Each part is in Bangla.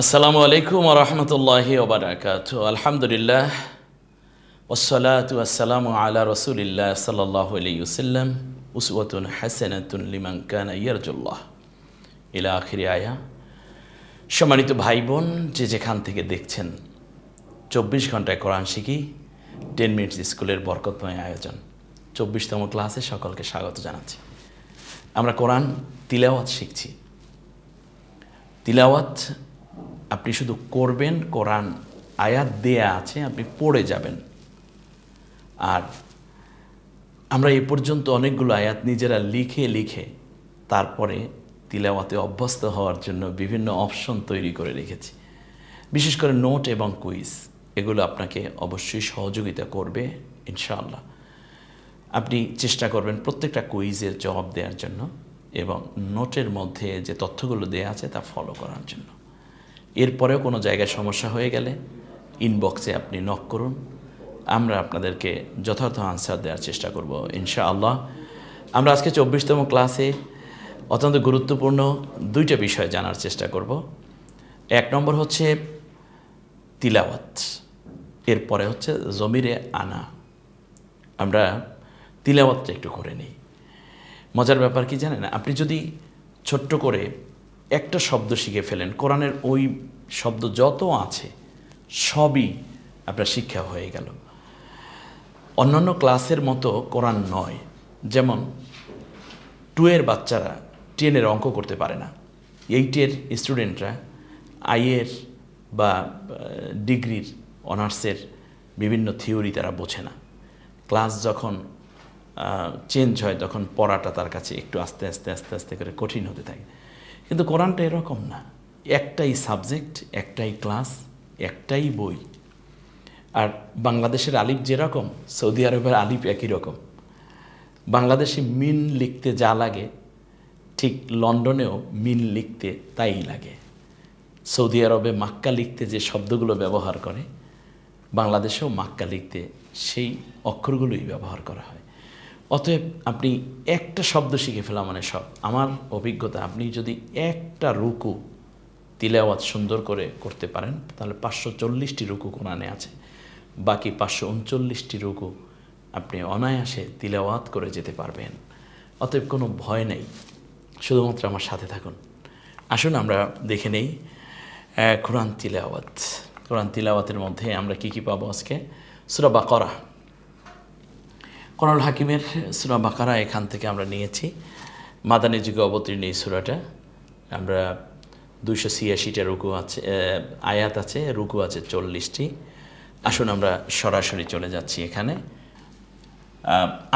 আসসালামু আলাইকুম ওয়া রাহমাতুল্লাহি ওয়া বারাকাতুহু। আলহামদুলিল্লাহ ওয়াসসালাতু ওয়াসসালামু আলা রাসূলিল্লাহ সাল্লাল্লাহু আলাইহি ওয়াসাল্লাম উসওয়াতুন হাসানাতুন লিমান কানা ইয়ারজুল্লাহ ইলা আখিরি আয়া। সম্মানিত ভাই বোন, যে যেখান থেকে দেখছেন, 24 ঘন্টায় কোরআন শিখি 10 মিনিটস স্কুলের বরকতময় আয়োজন 24তম ক্লাসে সকলকে স্বাগত জানাচ্ছি। আমরা কোরআন তিলাওয়াত শিখছি। তিলাওয়াত আপনি শুধু করবেন, কোরআন আয়াত দেয়া আছে, আপনি পড়ে যাবেন। আর আমরা এ পর্যন্ত অনেকগুলো আয়াত নিজেরা লিখে লিখে তারপরে তিলাওয়াতে অভ্যস্ত হওয়ার জন্য বিভিন্ন অপশন তৈরি করে রেখেছি। বিশেষ করে নোট এবং কুইজ, এগুলো আপনাকে অবশ্যই সহযোগিতা করবে ইনশাআল্লাহ। আপনি চেষ্টা করবেন প্রত্যেকটা কুইজের জবাব দেওয়ার জন্য এবং নোটের মধ্যে যে তথ্যগুলো দেয়া আছে তা ফলো করার জন্য। এরপরেও কোনো জায়গায় সমস্যা হয়ে গেলে ইনবক্সে আপনি নক করুন, আমরা আপনাদেরকে যথার্থ আনসার দেওয়ার চেষ্টা করব ইনশাআল্লাহ। আমরা আজকে 24তম ক্লাসে অত্যন্ত গুরুত্বপূর্ণ দুইটা বিষয় জানার চেষ্টা করব। এক নম্বর হচ্ছে তিলাওয়াত, এরপরে হচ্ছে জমিরে আনা। আমরা তিলাওয়াতটা একটু করে নিই। মজার ব্যাপার কি জানেন, আপনি যদি ছোট্ট করে একটা শব্দ শিখে ফেলেন, কোরআনের ওই শব্দ যত আছে সবই আপনার শিক্ষা হয়ে গেল। অন্যান্য ক্লাসের মতো কোরআন নয়, যেমন 2 বাচ্চারা 10 অঙ্ক করতে পারে না, 8 স্টুডেন্টরা আইয়ের বা ডিগ্রির অনার্সের বিভিন্ন থিওরি তারা বোঝে না। ক্লাস যখন চেঞ্জ হয় তখন পড়াটা তার কাছে একটু আস্তে আস্তে আস্তে আস্তে করে কঠিন হতে থাকে। কিন্তু কোরআনটা এরকম না, একটাই সাবজেক্ট, একটাই ক্লাস, একটাই বই। আর বাংলাদেশের আলিফ যেরকম, সৌদি আরবের আলিফ একই রকম। বাংলাদেশে মিন লিখতে যা লাগে ঠিক লন্ডনেও মিন লিখতে তাই লাগে। সৌদি আরবে মাক্কা লিখতে যে শব্দগুলো ব্যবহার করে, বাংলাদেশেও মাক্কা লিখতে সেই অক্ষরগুলোই ব্যবহার করা হয়। অতএব আপনি একটা শব্দ শিখে ফেলা মানে সব। আমার অভিজ্ঞতা, আপনি যদি একটা রুকু তিলাওয়াত সুন্দর করে করতে পারেন তাহলে 540টি রুকু কোরআনে আছে, বাকি 539টি রুকু আপনি অনায়াসে তিলাওয়াত করে যেতে পারবেন। অতএব কোনো ভয় নেই, শুধুমাত্র আমার সাথে থাকুন। আসুন আমরা দেখে নেই কোরআন তিলাওয়াত। কোরআন তিলাওয়াতের মধ্যে আমরা কি পাবো আজকে? সূরা বাকারা, কোরআনুল হাকিমের সূরা বাকারা, এখান থেকে আমরা নিয়েছি। মাদানী যুগে অবতীর্ণ এই সূরাটা। আমরা 286টা রুকু আছে, আয়াত আছে, রুকু আছে 40টি। আসুন আমরা সরাসরি চলে যাচ্ছি এখানে।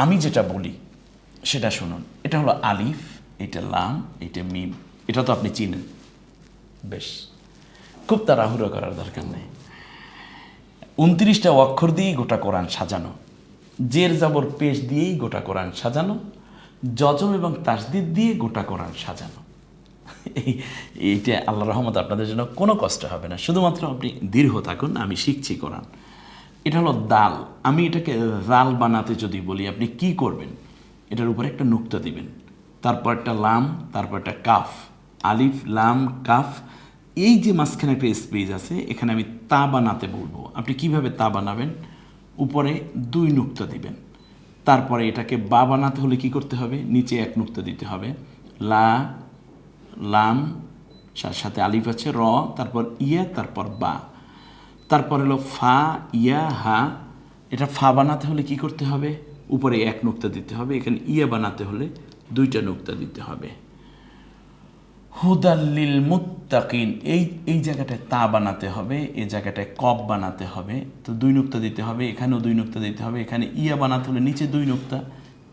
আমি যেটা বলি সেটা শুনুন। এটা হলো আলিফ, এটা লাম, এটা মিম। এটা তো আপনি চিনেন বেশ, খুব তাড়াহুড়ো করার দরকার নেই। 29টা অক্ষর দিয়েই গোটা কোরআন সাজানো, জের জবর পেশ দিয়েই গোটা কোরআন সাজানো, যজম এবং তাসদিদ দিয়ে গোটা কোরআন সাজানো। এইটা আল্লাহর রহমত আপনাদের জন্য কোনো কষ্ট হবে না, শুধুমাত্র আপনি দীর্ঘ থাকুন। আমি শিখছি কোরআন। এটা হলো দাল। আমি এটাকে জাল বানাতে যদি বলি, আপনি কি করবেন? এটার উপরে একটা নুক্তা দিবেন, তারপর একটা লাম, তারপর একটা কাফ। আলিফ লাম কাফ, এই যে মাঝখানে একটা স্পেস আছে, এখানে আমি তা বানাতে বলবো। আপনি কিভাবে তা বানাবেন? উপরে 2 নুক্তা দিবেন, তারপরে এটাকে বা বানাতে হলে কি করতে হবে? নিচে 1 নুক্তা দিতে হবে। লা লাম, সাথে আলিফ আছে, র, তারপর ইয়া, তারপর বা, তারপর হলো ফা ইয়া হা। এটা ফা বানাতে হলে কি করতে হবে? উপরে 1 নুক্তা দিতে হবে। এখানে ইয়া বানাতে হলে 2টা নুক্তা দিতে হবে। হুদাল্লিল মুত্তাকিন, এই জায়গাটায় তা বানাতে হবে, এই জায়গাটায় কব বানাতে হবে, তো 2 নুক্তা দিতে হবে। এখানেও 2 নুক্তা দিতে হবে। এখানে ইয়া বানাতে হলে নিচে 2 নুক্তা,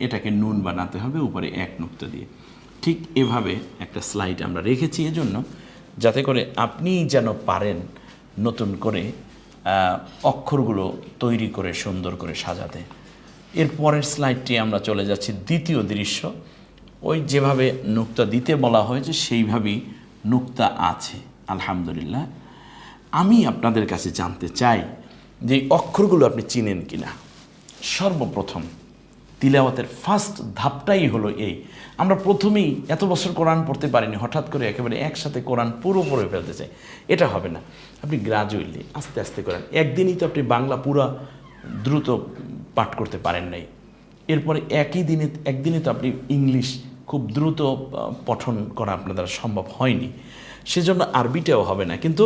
এটাকে নুন বানাতে হবে উপরে 1 নুক্তা দিয়ে। ঠিক এভাবে একটা স্লাইড আমরা রেখেছি এজন্য, যাতে করে আপনি যেন পারেন নতুন করে অক্ষরগুলো তৈরি করে সুন্দর করে সাজাতে। এর পরের স্লাইডটি আমরা চলে যাচ্ছি দ্বিতীয় দৃশ্য। ওই যেভাবে নুক্তা দিতে বলা হয়েছে সেইভাবেই নুক্তা আছে আলহামদুলিল্লাহ। আমি আপনাদের কাছে জানতে চাই যে এই অক্ষরগুলো আপনি চিনেন কিনা। সর্বপ্রথম তিলাওয়াতের ফার্স্ট ধাপটাই হলো এই, আমরা প্রথমেই এত বছর কোরআন পড়তে পারিনি, হঠাৎ করে একেবারে একসাথে কোরআন পুরো পড়ে ফেলতে চাই, এটা হবে না। আপনি গ্রাজুয়ালি আস্তে আস্তে করেন। একদিনই তো আপনি বাংলা পুরো দ্রুত পাঠ করতে পারেন নাই, এরপরে একদিনে তো আপনি ইংলিশ খুব দ্রুত পঠন করা আপনার দ্বারা সম্ভব হয়নি, সেজন্য আরবিটাও হবে না। কিন্তু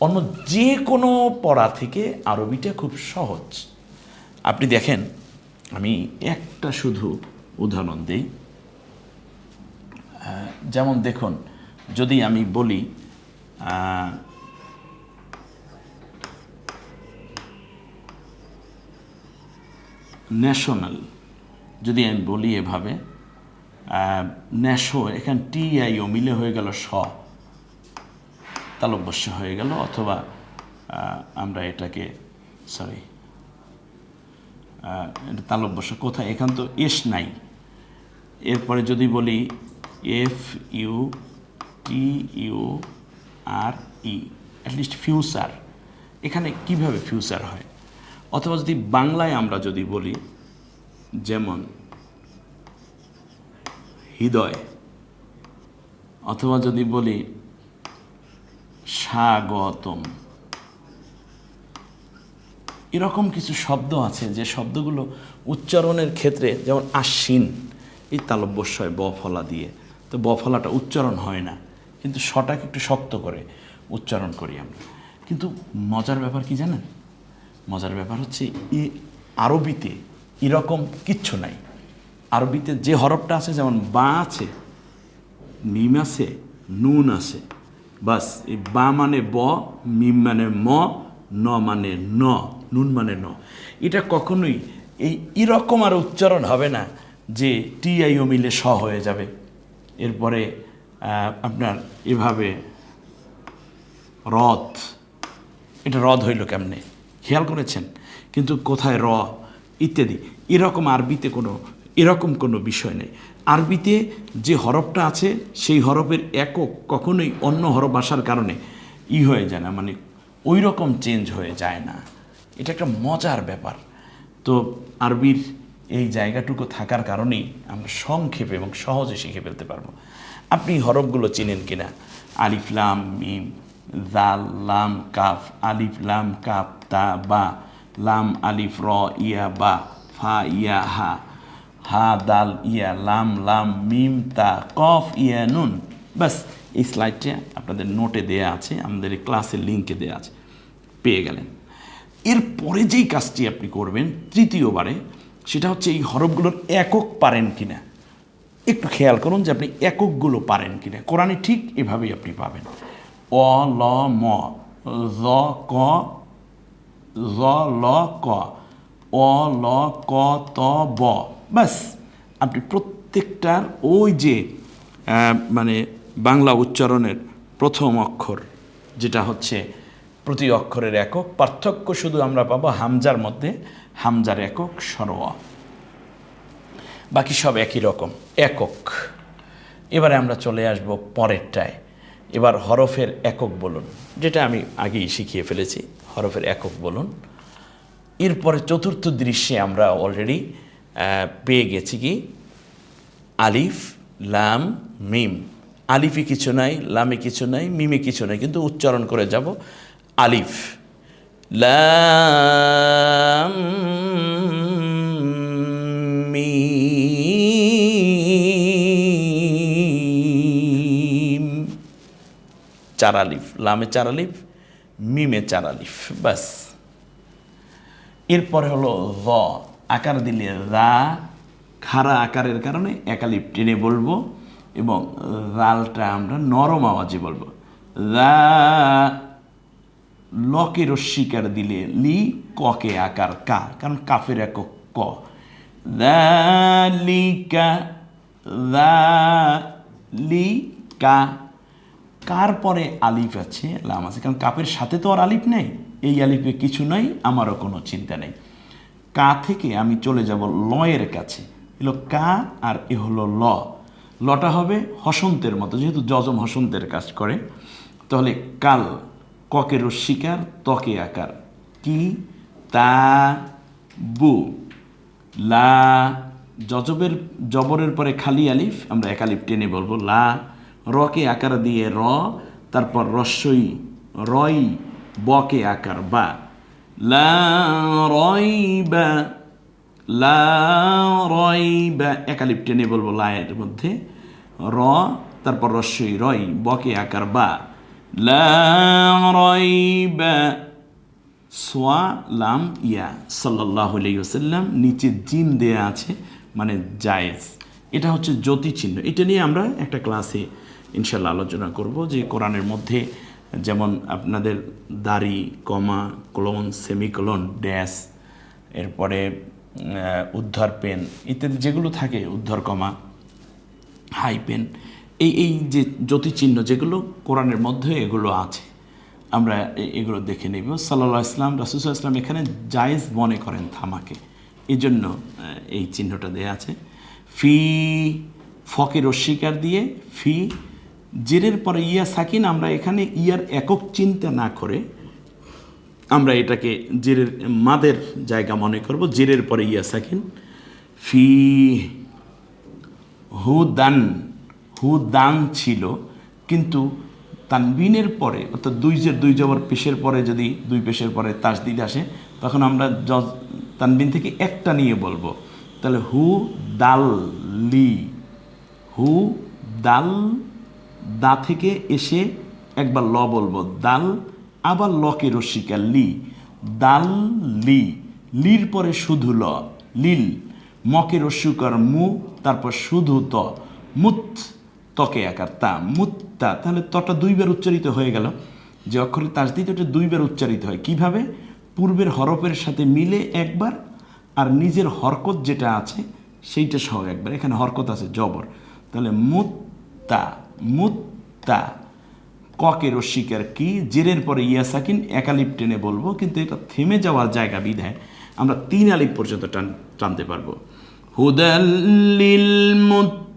অন্য যে কোনো পড়া থেকে আরবিটা খুব সহজ। আপনি দেখেন, আমি একটা শুধু উদাহরণ দিই। যেমন দেখুন, যদি আমি বলি ন্যাশনাল, যদি আমি বলি এভাবে ন্যাশো, এখানে TIO মিলে হয়ে গেল স, তালব্যস্য হয়ে গেল, অথবা আমরা এটাকে এটা তালব্যস্য কোথায়, এখান তো এস নাই। এরপরে যদি বলি FUTURE, অ্যাটলিস্ট ফিউচার, এখানে কিভাবে ফিউচার হয়। অথবা যদি বাংলায় আমরা যদি বলি, যেমন হৃদয়, অথবা যদি বলি স্বাগতম, এরকম কিছু শব্দ আছে যে শব্দগুলো উচ্চারণের ক্ষেত্রে, যেমন আশ্বিন, এই তালব্যস্য হয় ব ফলা দিয়ে, তো ব ফলাটা উচ্চারণ হয় না, কিন্তু শটাকে একটু শক্ত করে উচ্চারণ করি আমরা। কিন্তু মজার ব্যাপার কি জানেন, মজার ব্যাপার হচ্ছে আরবিতে এরকম কিচ্ছু নাই। আরবিতে যে হরফটা আছে, যেমন বা আছে, মিম আছে, নুন আছে, বাস এই বা মানে ব, মিম মানে ম, ন মানে ন, নুন মানে ন। এটা কখনোই এরকম আর উচ্চারণ হবে না যে TIO মিলে স হয়ে যাবে। এরপরে আপনার এভাবে রথ, এটা রদ হইল কেমনে, খেয়াল করেছেন? কিন্তু কোথায় র ইত্যাদি, এরকম আরবিতে এরকম কোনো বিষয় নেই। আরবিতে যে হরফটা আছে সেই হরফের একক কখনোই অন্য হরফ আসার কারণে হয়ে যায় না, মানে ওই রকম চেঞ্জ হয়ে যায় না। এটা একটা মজার ব্যাপার। তো আরবির এই জায়গাটুকু থাকার কারণেই আমরা সংক্ষেপে এবং সহজে শিখে ফেলতে পারবো। আপনি হরফগুলো চিনেন কিনা? আলিফ লাম মিম, জাল লাম কাফ, আলিফ লাম কাফ তা বা, লাম আলিফ র ইয়া বা, ফা ইয়া হা, হা দাল ইয়া, লাম লাম মিম তা, কফ ইয়া নুন। বাস, এই স্লাইডটা আপনাদের নোটে দেয়া আছে, আমাদের এই ক্লাসের লিঙ্কে দেয়া আছে, পেয়ে গেলেন। এরপরে যেই কাজটি আপনি করবেন তৃতীয়বারে, সেটা হচ্ছে এই হরফগুলোর একক পারেন কিনা। একটু খেয়াল করুন যে আপনি এককগুলো পারেন কিনা। কোরআনে ঠিক এভাবেই আপনি পাবেন। অ ল ম, জ ক, জ ল ক, অ ল ক ত ব। বাস, আপনি প্রত্যেকটার ওই যে মানে বাংলা উচ্চারণের প্রথম অক্ষর, যেটা হচ্ছে প্রতি অক্ষরের একক, পার্থক্য শুধু আমরা পাবো হামজার মধ্যে, হামজার একক সরোয়া, বাকি সব একই রকম একক। এবারে আমরা চলে আসব পরেরটায়। এবার হরফের একক বলুন, যেটা আমি আগেই শিখিয়ে ফেলেছি, হরফের একক বলুন। এরপরে চতুর্থ দৃশ্যে আমরা অলরেডি পেয়ে গেছি কি, আলিফ লাম মিম। আলিফে কিছু নাই, লামে কিছু নাই, মিমে কিছু নাই, কিন্তু উচ্চারণ করে যাব আলিফ লাম মিম, চার আলিফ, লামে চার আলিফ, মিমে চার আলিফ, বাস। এরপরে হলো র, আকার দিলে রা, খাড়া আকারের কারণে এক আলিফ টেনে বলবো এবং রালটা আমরা নরম আওয়াজে বলবো। রা, লকে রস্বীকার দিলে লি, ককে আকার কা, কারণ কাফের একক ক। যালিকা, যালিকা, কার পরে আলিফ আছে, লাম আছে, কারণ কাফের সাথে তো আর আলিফ নেই, এই আলিফে কিছু নাই, আমারও কোনো চিন্তা নেই। কা থেকে আমি চলে যাব লয়ের কাছে, এলো কা আর এ হলো ল। লটা হবে হসন্তের মতো, যেহেতু যজম হসন্তের কাজ করে, তাহলে কাল, ককে রস্বীকার, তকে আকার, কি তা বু, লা জবরের পরে খালি আলিফ আমরা এক আলিফ টেনে বলবো। লা, রকে আকার দিয়ে র, তারপর রস্যই রই, বকে আকার বা। লা রয়বা, লা রয়বা এক আলিফ টেনে বলবো লায়ের মধ্যে, র, তারপর রস্যই রই, বকে আকার বা। লা রয়বা, সোয়া লাম ইয়া সাল্লাল্লাহু আলাইহি ওয়াসাল্লাম, নিচে জিম দেয়া আছে মানে জায়েজ। এটা হচ্ছে জ্যোতি চিহ্ন। এটা নিয়ে আমরা একটা ক্লাসে ইনশাল্লাহ আলোচনা করব যে কোরআনের মধ্যে যেমন আপনাদের দাড়ি, কমা, কোলন, সেমিকোলন, ড্যাশ, এরপরে উদ্ধার পেন ইত্যাদি যেগুলো থাকে, উদ্ধার কমা, হাই পেন, এই যে জ্যোতি চিহ্ন যেগুলো কোরআনের মধ্যে এগুলো আছে, আমরা এগুলো দেখে নেব। সাল্লাল্লাহু আলাইহি ওয়াসাল্লাম, রাসূল সাল্লাল্লাহু আলাইহি ওয়াসাল্লাম এখানে জায়েজ মনে করেন থামাকে, এই জন্য এই চিহ্নটা দেয়া আছে। ফি, ফকের অস্বীকার দিয়ে ফি, জেরের পরে ইয়া সাকিন, আমরা এখানে ইয়ার একক চিন্তা না করে আমরা এটাকে জেরের মাদের জায়গা মনে করব, জেরের পরে ইয়া সাকিন। ফি হুদান, হুদান ছিল, কিন্তু তানবিনের পরে অর্থাৎ দুই জবর পেশের পরে যদি দুই পেশের পরে তাসদিদ আসে তখন আমরা তানবিন থেকে একটা নিয়ে বলবো। তাহলে হু দাল লি, হু দাল, দা থেকে এসে একবার ল বলবো, দাল, আবার লকে রস্যিকা লি, দাল লি, লির পরে শুধু ল, লিল, মকে রস্যুকর মু, তারপর শুধু ত, মুত, তকে আকার তা, মুত্তা। তাহলে তটা দুইবার উচ্চারিত হয়ে গেল। যে অক্ষরে তাসদিদ ওটা দুইবার উচ্চারিত হয়। কিভাবে? পূর্বের হরফের সাথে মিলে একবার, আর নিজের হরকত যেটা আছে সেইটা সহ একবার। এখানে হরকত আছে জবর, তাহলে মুত্তা, মুত্তা, ককে রস্যিকার কি, জেরের পরে ইয়া সাকিন, এক আলিফ টেনে বলবো, কিন্তু এটা থেমে যাওয়ার জায়গা বিধায় আমরা 3 আলিফ পর্যন্ত টানতে পারবো। হুদাল্লিল মুত্তাকিন,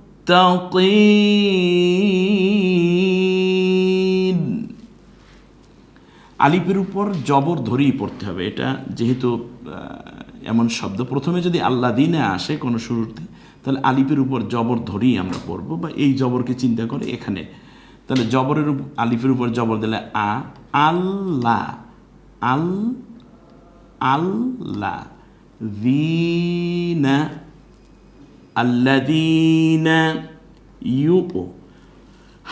আলিফের উপর জবর ধরেই পড়তে হবে। এটা যেহেতু এমন শব্দ, প্রথমে যদি আল্লাযীনা আসে কোনো শুরুতে, তাহলে আলিফের উপর জবর ধরেই আমরা পড়বো, বা এই জবরকে চিন্তা করে এখানে। তাহলে জবরের আলিফের উপর জবর দিলে আ, আল্লাহ, আল, আল্লাহ, যীনা, আল্লাযীনা, ইউ।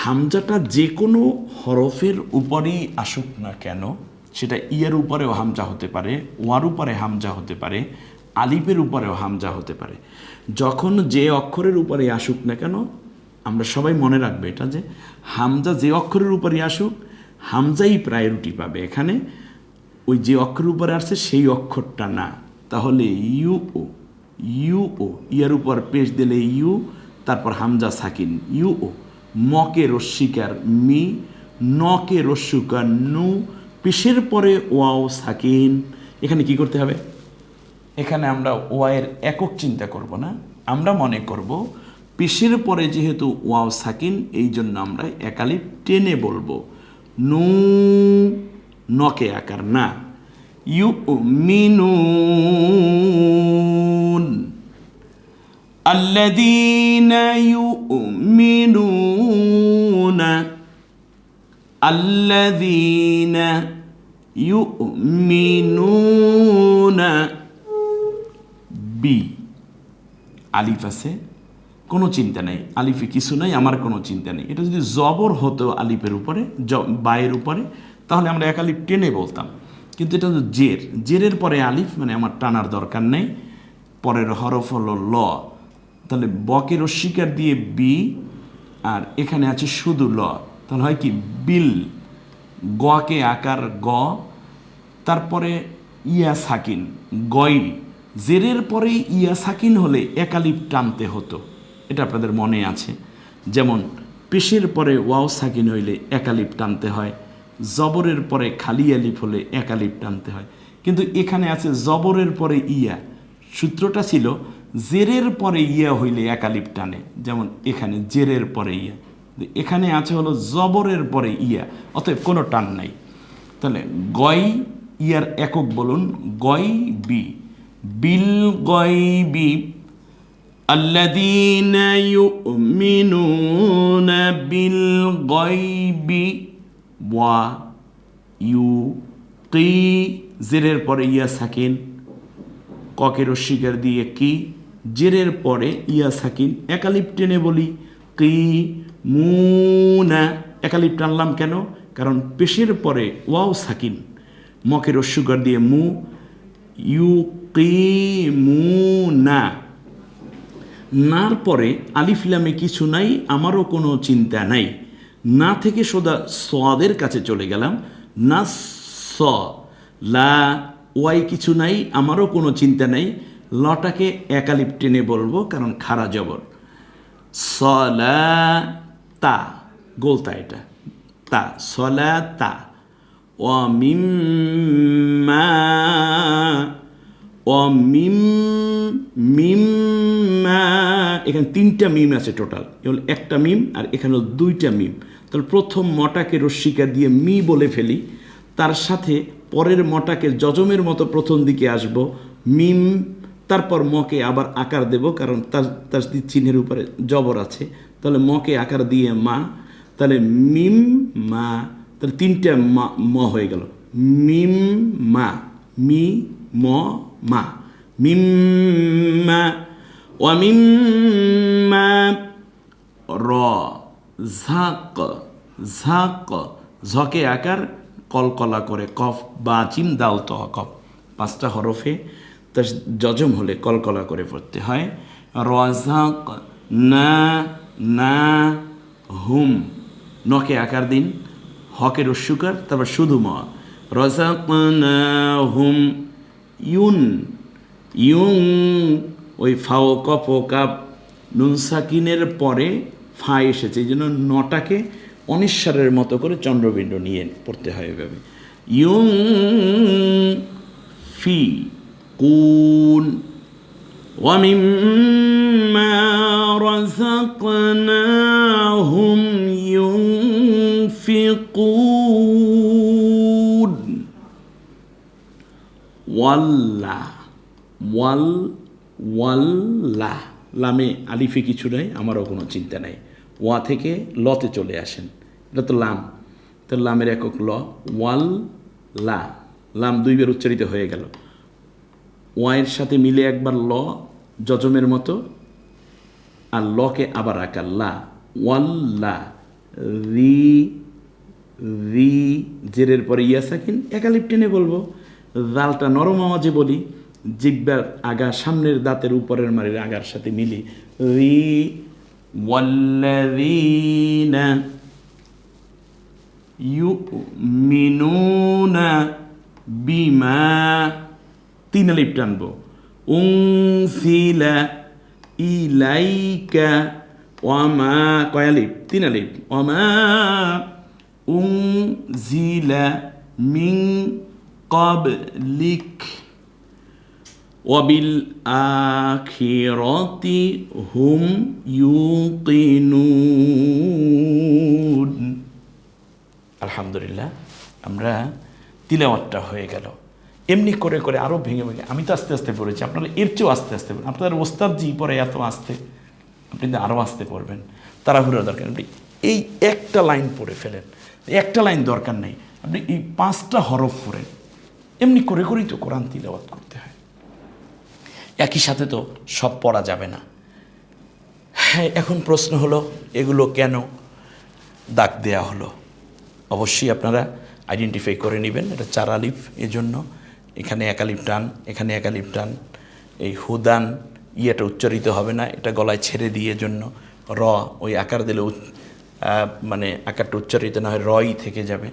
হামজাটা যে কোনো হরফের উপরেই আসুক না কেন, সেটা ইয়ের উপরেও হামজা হতে পারে, ওয়ার উপরে হামজা হতে পারে, আলিফের উপরেও হামজা হতে পারে। যখন যে অক্ষরের উপরে আসুক না কেন, আমরা সবাই মনে রাখবে এটা, যে হামজা যে অক্ষরের উপরে আসুক, হামজাই প্রায়োরিটি পাবে। এখানে ওই যে অক্ষরের উপরে আসছে সেই অক্ষরটা না। তাহলে ইউ ও, ইউ ও, ইয়ার উপর পেশ দিলে ইউ, তারপর হামজা সাকিন, ইউ ও, মকে রস্যিকার মি, নকে রস্যুকার নু, পেশের পরে ওয়াও সাকিন। এখানে কি করতে হবে? এখানে আমরা ওয়ায়ের একক চিন্তা করব না, আমরা মনে করব পেশের পরে যেহেতু ওয়াও সাকিন, এই জন্য আমরা এক আলিফ টেনে বলবো। নু, নকে আকার না, ইউ মিনুন, আল্লাযীনা ইউমিনুনা, আল্লাযীনা ইউমিনুনা, বি, আলিফ আছে, কোনো চিন্তা নেই, আলিফে কিছু নাই, আমার কোনো চিন্তা নেই। এটা যদি জবর হতো আলিফের উপরে, বায়ের উপরে, তাহলে আমরা এক আলিফ টেনে বলতাম। কিন্তু এটা হলো জের, জেরের পরে আলিফ, মানে আমার টানার দরকার নেই। পরের হরফ হলো ল, তাহলে বকে রস্যিকার দিয়ে বি, আর এখানে আছে শুধু ল, তাহলে হয় কি বিল, গকে আকার গ, তারপরে ইয়া সাকিন, গই। জেরের পরে ইয়া সাকিন হলে এক আলিফ টানতে হতো, এটা আপনাদের মনে আছে। যেমন পেশের পরে ওয়াও সাকিন হইলে এক আলিফ টানতে হয়, জবরের পরে খালি আলিফ হলে এক আলিফ টানতে হয়। কিন্তু এখানে আছে জবরের পরে ইয়া, সূত্রটা ছিল জেরের পরে ইয়া হইলে এক আলিফ টানে, যেমন এখানে জেরের পরে ইয়া, এখানে আছে হলো জবরের পরে ইয়া, অতএব কোনো টান নাই। তাহলে গই, ইয়ার একক বলুন, গই বি, বিল গই বি, আল্লাযীনা ইউমিনুনা বিল গায়বি ওয়া ইউকি, জেরের পরে ইয়া সাকিন, ককের অস্বীকার দিয়ে কি, জেরের পরে ইয়া সাকিন, একালিপ টেনে বলি কি মুনা, একালিপ টানলাম কেন? কারণ পেশের পরে ওয়াও সাকিন, মকের অস্বীকার দিয়ে মু, ইউকিমুনা, নার পরে আলিফ লামে কিছু নাই, আমারও কোনো চিন্তা নাই, না থেকে সোজা সদের কাছে চলে গেলাম, না স, লা ওয়াই কিছু নাই, আমারও কোনো চিন্তা নাই, লটাকে একালিপ টেনে বলবো কারণ খাড়া জবর, সলা তা, গোলতা এটা তা, সলা তা, অমিম্মা, অমিম, মিম্মা, এখানে 3টা মিম আছে টোটাল, এগুলো একটা মিম আর এখানে 2টা মিম। তাহলে প্রথম মটাকে রস্মিকা দিয়ে মি বলে ফেলি, তার সাথে পরের মটাকে যজমের মতো প্রথম দিকে আসব মিম, তারপর মকে আবার আকার দেব কারণ তার চিহ্নের উপরে জবর আছে, তাহলে মকে আকার দিয়ে মা, তাহলে মিম মা, তাহলে 3টা ম হয়ে গেল, মিম মা, মি ম মা, মিম্মা, ওয়ামিম্মা, র, ঝাক, ঝাক, ঝকে আকার কলকলা করে কফ বা চিম দাল তহ কফ, 5টা হরফে তার যজম হলে কলকলা করে পড়তে হয়। রজাক না, না হুম, নকে আকার দিন, হকের অস্বীকার, তারপর শুধু ম, রজাক না হুম, ইউন, ইউং, ওই ফাও কফ ও কাপ নুন সাকিনের পরে ফা এসেছে, এই জন্য নটাকে অনিশ্বারের মতো করে চন্দ্রবিন্দু নিয়ে পড়তে হয় এভাবে, ইউং ফি কুন, ওয়ামিম্মা রাযাকনাহুম ইউনফিকুন, ওয়াল্লা, ওয়াল, ওয়াল্লা, লামে আলিফে কিছু নাই, আমারও কোনো চিন্তা নাই, ওয়া থেকে লতে চলে আসেন, এটা তো লাম, তো লামের একক ল, ওয়াল লা, লাম 2 বার উচ্চারিত হয়ে গেল, ওয়াইয়ের সাথে মিলে একবার ল যজমের মতো, আর লকে আবার আকার লা, ওয়াল্লা, রি, রি, জেরের পরে ইয়া সাকিন, একালিপ টেনে বলবো, জালটা নরম আওয়াজে বলি, জিহ্বার আগা সামনের দাঁতের উপরের মারির আগার সাথে মিলি, রি, ওয়াল্লাযীনা ইউমিনুনা বিমা, 3 আলিফ টানবো, উনসিলা ইলাইকা, ওয়ামা, কয় আলিফ? 3 আলিফ, ওয়ামা উনজিলা মিন ক্বাবলিক, ওয়াবিল আখিরাতি হুম ইউকিনুন। আলহামদুলিল্লাহ, আমরা তিলাওয়াতটা হয়ে গেল। এমনি করে করে আরও ভেঙে ভেঙে, আমি তো আস্তে আস্তে পড়েছি, আপনারা এর চেয়েও আস্তে আস্তে পড়েন, আপনার ওস্তাদ জি পরে এত আস্তে, আপনি আরও আস্তে পড়বেন, তাড়াহুড়ো দরকার, আপনি এই একটা লাইন পড়ে ফেলেন, একটা লাইন দরকার নেই, আপনি এই 5টা হরফ পড়েন, এমনি করে করেই তো কোরআন তিলাওয়াত করতে হয়। একই সাথে তো সব পড়া যাবে না। হ্যাঁ, এখন প্রশ্ন হলো এগুলো কেন দাগ দেয়া হলো? অবশ্যই আপনারা আইডেন্টিফাই করে নেবেন, এটা 4 আলিফ, এজন্য এখানে একালিফ টান, এখানে একালিফ টান, এই হুদান ইয়েটা উচ্চারিত হবে না, এটা গলায় ছেড়ে দিয়ে জন্য র, ওই আকার দিলে মানে আকারটা উচ্চারিত না হয় রই থেকে যাবে,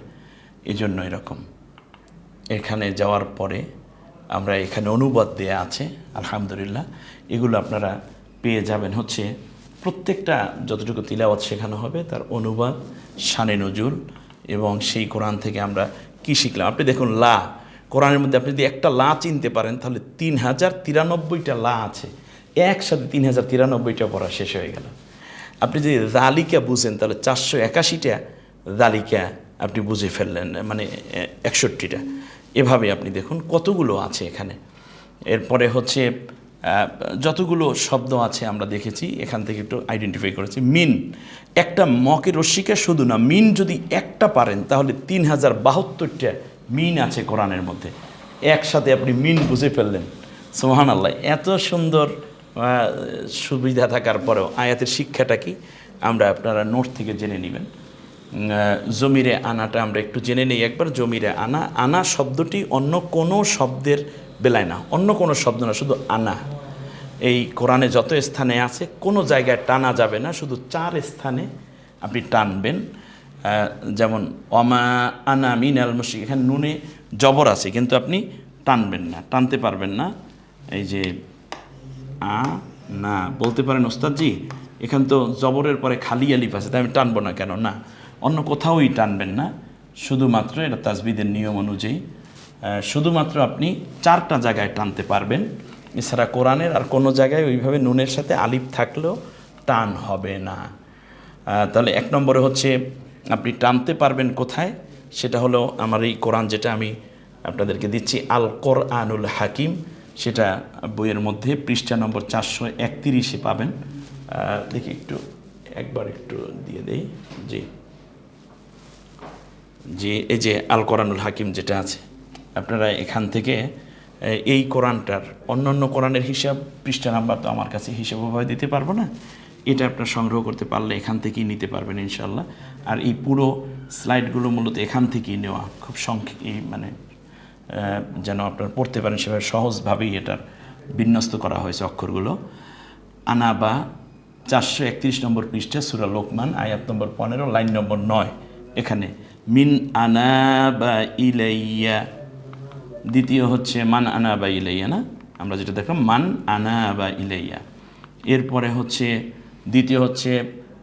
এজন্য এরকম। এখানে যাওয়ার পরে আমরা এখানে অনুবাদ দেয়া আছে, আলহামদুলিল্লাহ, এগুলো আপনারা পেয়ে যাবেন, হচ্ছে প্রত্যেকটা যতটুকু তিলাওয়াত শেখানো হবে তার অনুবাদ, শানে নজুল, এবং সেই কোরআন থেকে আমরা কি শিখলাম। আপনি দেখুন লা, কোরআনের মধ্যে আপনি যদি একটা লা চিনতে পারেন তাহলে 3093টা লা আছে, একসাথে 3093টা পড়া শেষ হয়ে গেল। আপনি যদি জালিকা বুঝেন তাহলে 481টা জালিকা আপনি বুঝে ফেললেন, মানে 61টা। এভাবে আপনি দেখুন কতগুলো আছে এখানে। এরপরে হচ্ছে যতগুলো শব্দ আছে আমরা দেখেছি এখান থেকে একটু আইডেন্টিফাই করেছি। মিন একটা মকে রস্মিকা শুধু না, মিন যদি একটা পারেন তাহলে 3072টা মিন আছে কোরআনের মধ্যে। একসাথে আপনি মিন বুঝে ফেললেন, সুবহানাল্লাহ। এত সুন্দর সুবিধা থাকার পরেও আয়াতের শিক্ষাটা কি আমরা আপনারা নোট থেকে জেনে নেবেন। জমিরে আনাটা আমরা একটু জেনে নিই একবার। জমিরে আনা, আনা শব্দটি অন্য কোনো শব্দের বেলায় না, অন্য কোনো শব্দ না, শুধু আনা। এই কোরআনে যত স্থানে আছে কোনো জায়গায় টানা যাবে না, শুধু 4 স্থানে আপনি টানবেন। যেমন অমা আনা মিনাল মুশরিক, এখানে নুনে জবর আছে কিন্তু আপনি টানবেন না, টানতে পারবেন না। এই যে না বলতে পারেন ওস্তাদজি এখান তো জবরের পরে খালি আলিফ আছে, তাই আমি টানবো না কেন? না, অন্য কোথাওই টানবেন না, শুধুমাত্র এটা তাজবিদের নিয়ম অনুযায়ী শুধুমাত্র আপনি 4টা জায়গায় টানতে পারবেন। এছাড়া কোরআনের আর কোনো জায়গায় ওইভাবে নুনের সাথে আলিফ থাকলেও টান হবে না। তাহলে 1 নম্বরে হচ্ছে আপনি টানতে পারবেন কোথায়, সেটা হলো আমার এই কোরআন যেটা আমি আপনাদেরকে দিচ্ছি, আল কোরআনুল হাকিম, সেটা বইয়ের মধ্যে পৃষ্ঠা নম্বর 431-এ পাবেন। দেখি একটু একবার একটু দিয়ে দেই। জি এই যে আল কোরআনুল হাকিম যেটা আছে, আপনারা এখান থেকে এই কোরআনটার অন্যান্য কোরআনের হিসাব পৃষ্ঠা নাম্বার তো আমার কাছে হিসাবভাবে দিতে পারবো না, এটা আপনার সংগ্রহ করতে পারলে এখান থেকেই নিতে পারবেন ইনশাল্লাহ। আর এই পুরো স্লাইডগুলো মূলত এখান থেকেই নেওয়া, খুব মানে যেন আপনার পড়তে পারেন সেভাবে সহজভাবেই এটার বিন্যস্ত করা হয়েছে অক্ষরগুলো। আনা বা 431 নম্বর পৃষ্ঠা সূরা লোকমান আয়াত নম্বর 15 লাইন নম্বর 9, এখানে মিন আনা বা ইলাইয়া। দ্বিতীয় হচ্ছে মান আনা বা ইলাইয়া, না আমরা যেটা দেখলাম মান আনা বা ইলাইয়া। এরপরে হচ্ছে দ্বিতীয় হচ্ছে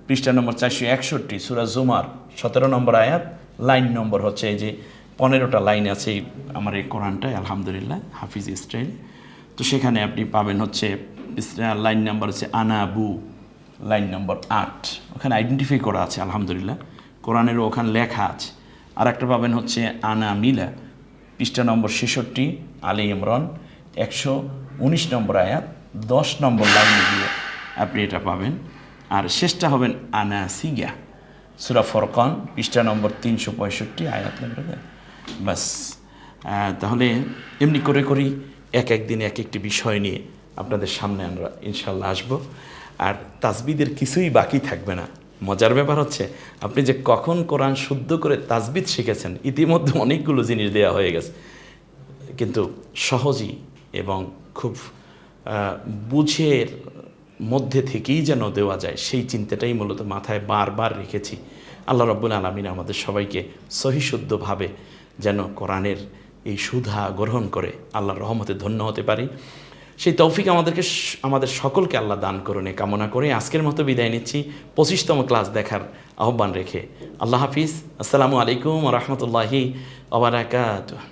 পৃষ্ঠা নম্বর 461 সূরা জুমার 17 নম্বর আয়াত, লাইন নম্বর হচ্ছে এই যে 15টা লাইন আছে আমার এই কোরআনটায় আলহামদুলিল্লাহ হাফিজ স্টাইল। তো সেখানে আপনি পাবেন হচ্ছে লাইন নাম্বার হচ্ছে আনাবু, লাইন নম্বর 8, ওখানে আইডেন্টিফাই করা আছে আলহামদুলিল্লাহ, কোরআনেরও ওখানে লেখা আছে। আর একটা পাবেন হচ্ছে আনা মিলা, পৃষ্ঠা নম্বর 66 আলী ইমরান 119 নম্বর আয়াত 10 নম্বর লাইনে গিয়ে আপনি এটা পাবেন। আর শেষটা হবেন আনা সিগা, সূরা ফুরকান পৃষ্ঠা নম্বর 365 আয়াত নম্বর। বাস, তাহলে এমনি করে করি এক দিন এক একটি বিষয় নিয়ে আপনাদের সামনে আমরা ইনশাল্লাহ আসব। আর তাজবিদের কিছুই বাকি থাকবে না। মজার ব্যাপার হচ্ছে আপনি যে কখন কোরআন শুদ্ধ করে তাজবিদ শিখেছেন, ইতিমধ্যে অনেকগুলো জিনিস দেওয়া হয়ে গেছে, কিন্তু সহজেই এবং খুব বুঝের মধ্যে থেকেই যেন দেওয়া যায় সেই চিন্তাটাই মূলত মাথায় বারবার রেখেছি। আল্লাহ রাব্বুল আলামিন আমাদের সবাইকে সহিশুদ্ধভাবে যেন কোরআনের এই সুধা গ্রহণ করে আল্লাহর রহমতে ধন্য হতে পারি, সেই তৌফিক আমাদের সকলকে আল্লাহ দান করুন এ কামনা করে আজকের মতো বিদায় নিচ্ছি 25তম ক্লাস দেখার আহ্বান রেখে। আল্লাহ হাফিজ, আসসালামু আলাইকুম ওয়া রাহমাতুল্লাহি ওয়া বারাকাতুহু।